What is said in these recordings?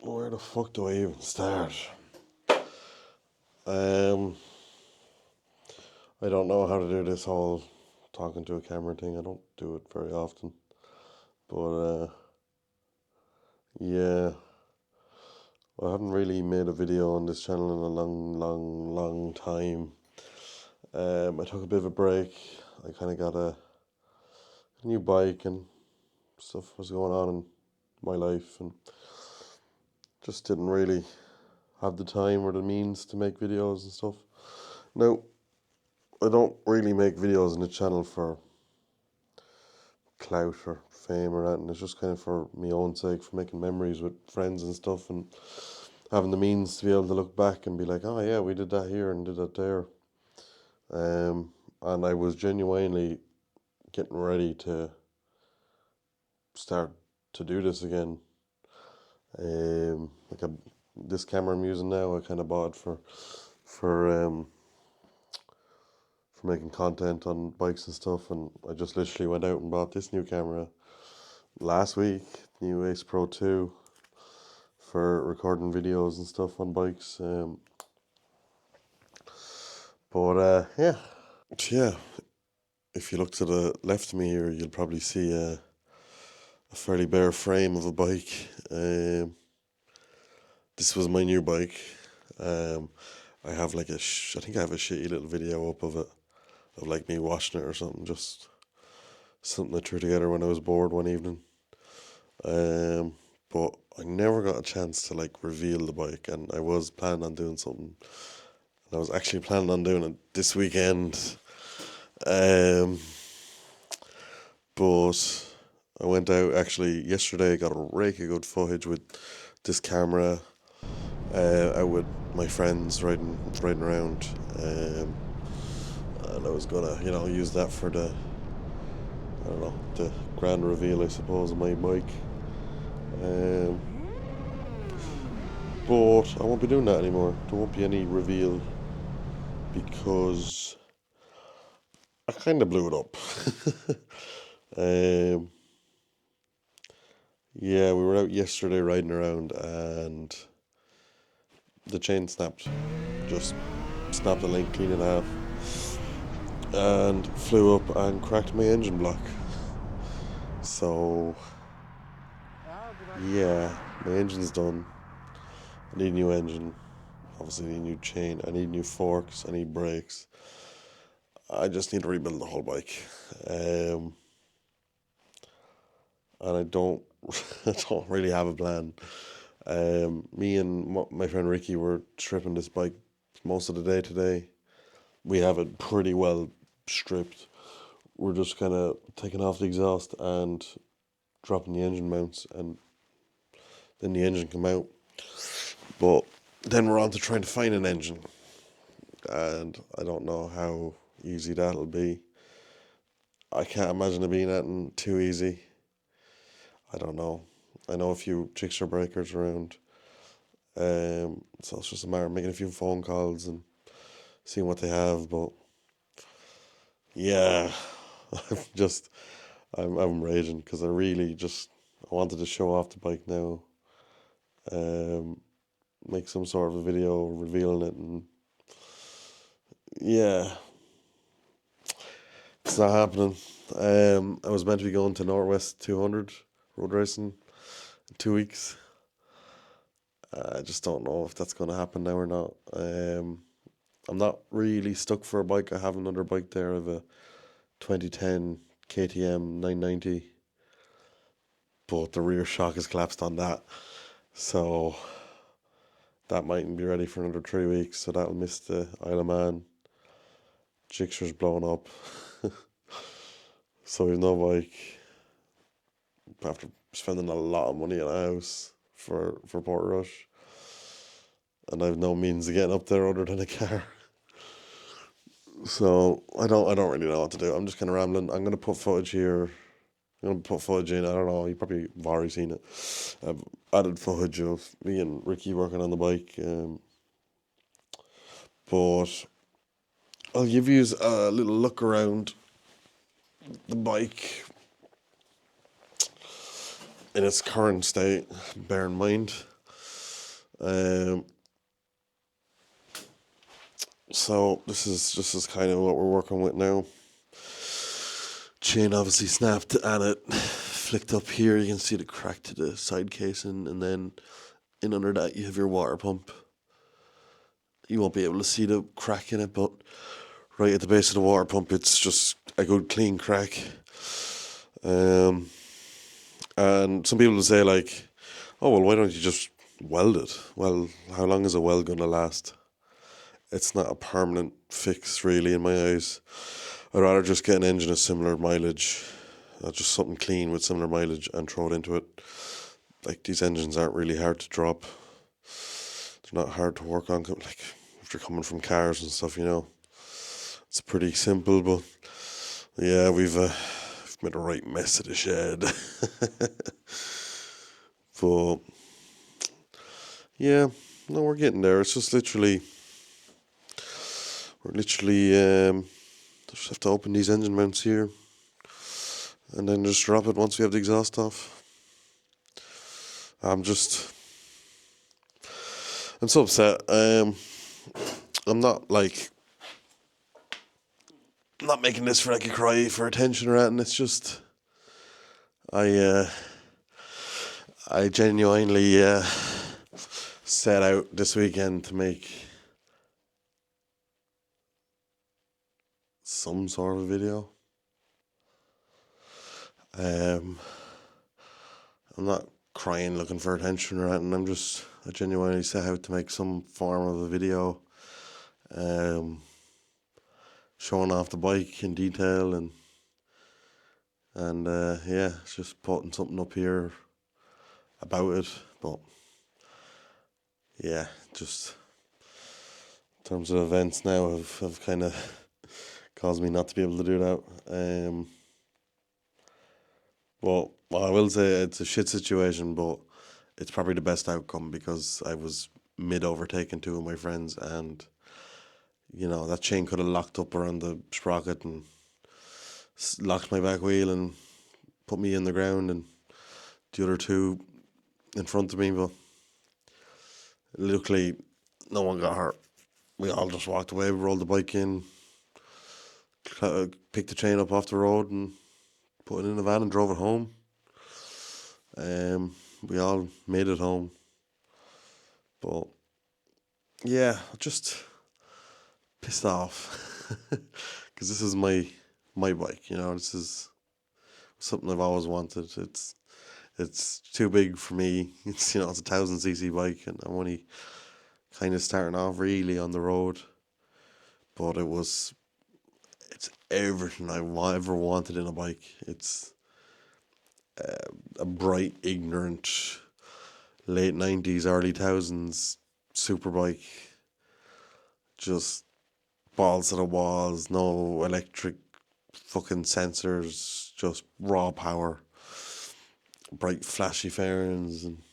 Where the fuck do I even start? Um, I don't know how to do this whole talking to a camera thing. I don't do it very often. But yeah, I haven't really made a video on this channel in a long time. I took a bit of a break. I kind of got a new bike and stuff was going on in my life, and just didn't really have the time or the means to make videos and stuff. Now, I don't really make videos on the channel for clout or fame or anything. It's just kind of for my own sake, for making memories with friends and stuff, and having the means to be able to look back and be like, oh yeah, we did that here and did that there. And I was genuinely getting ready to start to do this again. This camera I'm using now, I kind of bought for for making content on bikes and stuff, and I just literally went out and bought this new camera last week, new Ace Pro 2, for recording videos and stuff on bikes. Yeah. Yeah, if you look to the left of me here, you'll probably see a fairly bare frame of a bike. This was my new bike. Um, I have like I think I have a shitty little video up of it, of like me washing it or something, just something I threw together when I was bored one evening. But I never got a chance to like reveal the bike, and I was planning on doing something. And I was actually planning on doing it this weekend. Um, but I went out actually yesterday, got a rake of good footage with this camera, out with my friends riding around, and I was gonna, use that for I don't know, the grand reveal, I suppose, of my bike. Um, but I won't be doing that anymore. There won't be any reveal because I kind of blew it up. um, yeah, we were out yesterday riding around and the chain snapped. Just snapped the link clean in half and flew up and cracked my engine block. So, yeah, my engine's done. I need a new engine. Obviously, I need a new chain. I need new forks. I need brakes. I just need to rebuild the whole bike. And I don't, I don't really have a plan. Me and my friend Ricky were stripping this bike most of the day today. We have it pretty well stripped. We're just kind of taking off the exhaust and dropping the engine mounts, and then the engine come out. But then we're on to trying to find an engine, and I don't know how easy that'll be. I can't imagine it being anything too easy. I don't know. I know a few Gixxer breakers around, so it's just a matter of making a few phone calls and seeing what they have. But yeah, I'm just I'm raging because I wanted to show off the bike now, um, make some sort of a video revealing it, and yeah, it's not happening. I was meant to be going to Northwest 200 road racing in 2 weeks. I just don't know if that's going to happen now or not. I'm not really stuck for a bike. I have another bike there. I have a 2010 KTM 990, but the rear shock has collapsed on that. So that mightn't be ready for another 3 weeks. So that'll miss the Isle of Man. Gixxer's blowing up. So we've no bike. After spending a lot of money on a house for Portrush. And I've no means of getting up there other than a car. So I don't really know what to do. I'm just kind of rambling. I'm gonna put footage here. I'm gonna put footage in. I don't know. You probably have already seen it. I've added footage of me and Ricky working on the bike. But I'll give you a little look around the bike in its current state. Bear in mind, Um, so this is kind of what we're working with now. Chain obviously snapped and it flicked up here. You can see the crack to the side casing, and then in under that you have your water pump. You won't be able to see the crack in it, but right at the base of the water pump, it's just a good clean crack. And some people will say like, "Oh well, why don't you just weld it?" Well, how long is a weld gonna last? It's not a permanent fix, really, in my eyes. I'd rather just get an engine of similar mileage, just something clean with similar mileage, and throw it into it. Like, these engines aren't really hard to drop. They're not hard to work on. Like, if you're coming from cars and stuff, it's pretty simple. But yeah, we've made a right mess of the shed. But yeah, no, we're getting there. It's just we're literally just have to open these engine mounts here, and then just drop it once we have the exhaust off. I'm so upset. I'm not not making this for like a cry for attention or anything. It's just I genuinely set out this weekend to make some sort of video. I'm not crying looking for attention or anything. I genuinely set out to make some form of a video, showing off the bike in detail, and yeah, just putting something up here about it. But yeah, just in terms of events now have kind of caused me not to be able to do that. Well, I will say it's a shit situation, but it's probably the best outcome because I was mid overtaking two of my friends, and that chain could have locked up around the sprocket and locked my back wheel and put me in the ground, and the other two in front of me. But luckily, no one got hurt. We all just walked away. We rolled the bike in, picked the chain up off the road, and put it in the van and drove it home. We all made it home. But yeah, just pissed off because this is my bike. This is something I've always wanted. It's too big for me. It's it's a 1,000cc bike, and I'm only kind of starting off really on the road. But it's everything I ever wanted in a bike. It's a bright, ignorant, late 90s, early 2000s super bike. Just balls to the walls, no electric fucking sensors, just raw power, bright flashy fairings, and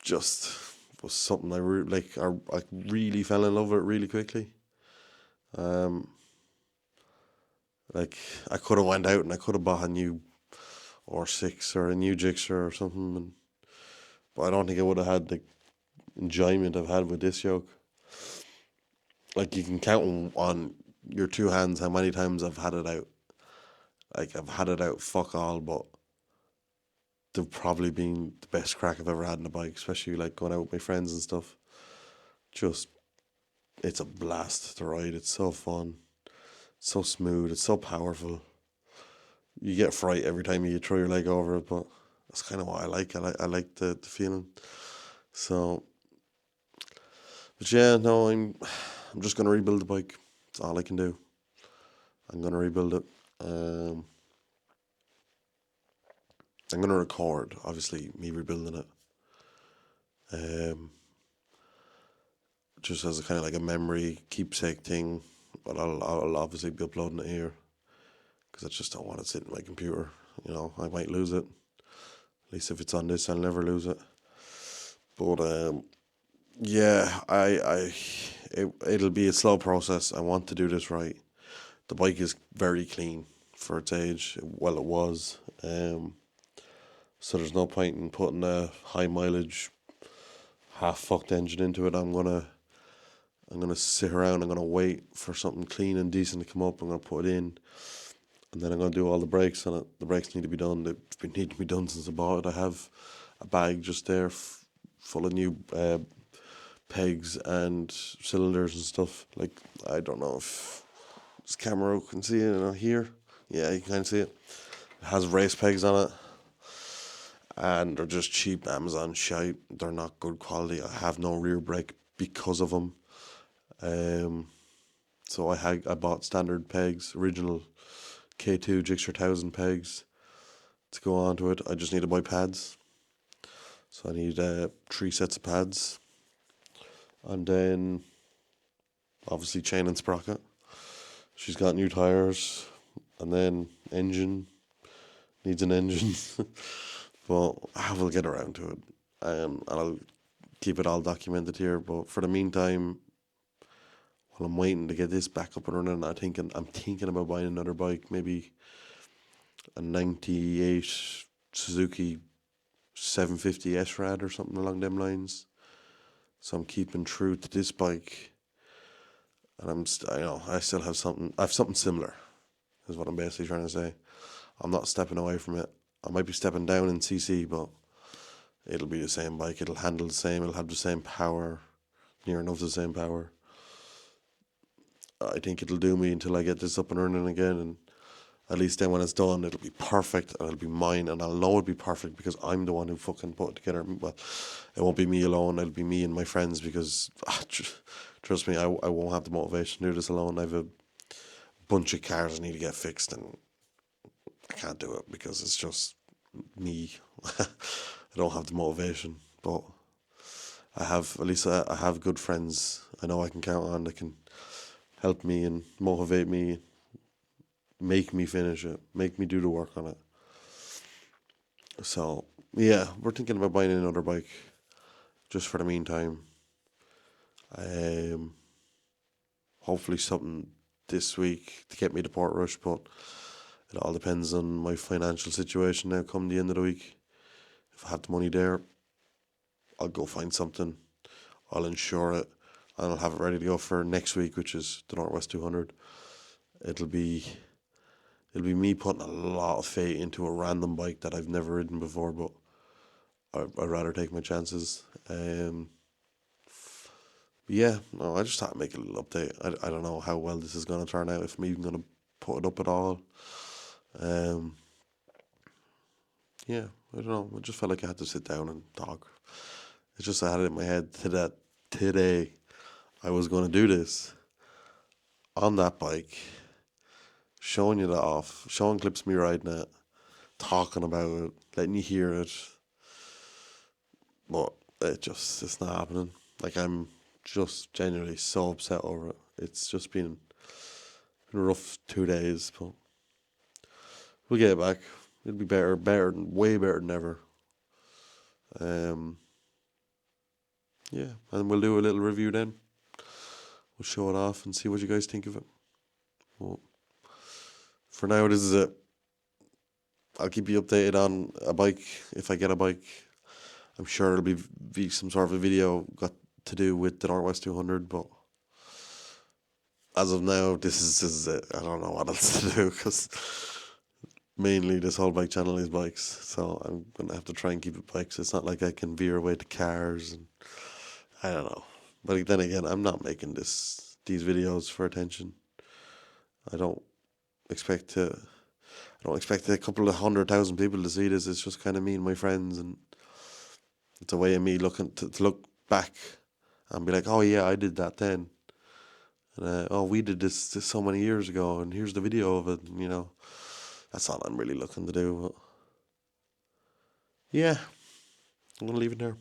just was something I really fell in love with really quickly. Like, I could have went out and I could have bought a new R6 or a new Gixxer or something, but I don't think I would have had the enjoyment I've had with this yoke. Like, you can count on your two hands how many times I've had it out. Like, I've had it out fuck all, but they've probably been the best crack I've ever had in a bike, especially like going out with my friends and stuff. Just, it's a blast to ride. It's so fun. It's so smooth. It's so powerful. You get fright every time you throw your leg over it, but that's kind of what I like. I like the feeling. So, but yeah, no, I'm just gonna rebuild the bike. That's all I can do. I'm gonna rebuild it. I'm gonna record, obviously, me rebuilding it. Just as a kind of like a memory keepsake thing. But I'll obviously be uploading it here because I just don't want it sitting in my computer. I might lose it. At least if it's on this, I'll never lose it. But yeah, it'll be a slow process. I want to do this right. The bike is very clean for its age. Well, it was. So there's no point in putting a high mileage, half fucked engine into it. I'm gonna sit around. I'm gonna wait for something clean and decent to come up. I'm gonna put it in, and then I'm gonna do all the brakes on it. The brakes need to be done. They've need to be done since I bought it. I have a bag just there full of new pegs and cylinders and stuff. Like, I don't know if this camera can see it here. Yeah, you can kind of see it. It has race pegs on it, and they're just cheap Amazon shite. They're not good quality. I have no rear brake because of them. So I bought standard pegs, original K2 Gixxer 1000 pegs to go onto it. I just need to buy pads. So I need 3 sets of pads. And then obviously chain and sprocket. She's got new tires. And then engine. Needs an engine. But I will get around to it. And I'll keep it all documented here. But for the meantime, while I'm waiting to get this back up and running, I'm thinking about buying another bike, maybe a 98 Suzuki 750 S-Rad or something along them lines. So I'm keeping true to this bike, and I still have something. I have something similar, is what I'm basically trying to say. I'm not stepping away from it. I might be stepping down in CC, but it'll be the same bike. It'll handle the same. It'll have the same power, near enough the same power. I think it'll do me until I get this up and running again, and at least then when it's done, it'll be perfect, and it'll be mine, and I'll know it'll be perfect because I'm the one who fucking put it together. Well, it won't be me alone, it'll be me and my friends because, trust me, I won't have the motivation to do this alone. I have a bunch of cars I need to get fixed, and I can't do it because it's just me. I don't have the motivation, but at least I have good friends I know I can count on that can help me and motivate me, make me finish it, make me do the work on it. So, yeah, we're thinking about buying another bike just for the meantime. Hopefully something this week to get me to Portrush, but it all depends on my financial situation now come the end of the week. If I have the money there, I'll go find something. I'll insure it, and I'll have it ready to go for next week, which is the Northwest 200. It'll be me putting a lot of faith into a random bike that I've never ridden before, but I'd rather take my chances. Yeah, no, I just thought I'd make a little update. I don't know how well this is going to turn out, if I'm even going to put it up at all. Yeah, I don't know. I just felt like I had to sit down and talk. It's just I had it in my head that today I was going to do this on that bike, showing you that off, showing clips of me riding it, talking about it, letting you hear it. But it's not happening. Like, I'm just genuinely so upset over it. It's just been a rough 2 days, but we'll get it back. It'll be way better than ever. Yeah, and we'll do a little review then. We'll show it off and see what you guys think of it. Well, for now, this is it. I'll keep you updated on a bike if I get a bike. I'm sure it'll be some sort of a video got to do with the Northwest 200, but as of now, this is it. I don't know what else to do because mainly this whole bike channel is bikes, so I'm gonna have to try and keep it bikes. It's not like I can veer away to cars, and I don't know. But then again, I'm not making these videos for attention. I don't expect a couple of 100,000 people to see this. It's just kind of me and my friends, and it's a way of me looking to look back and be like, oh yeah, I did that then. And oh, we did this so many years ago, and here's the video of it. And, that's all I'm really looking to do. But yeah, I'm gonna leave it there.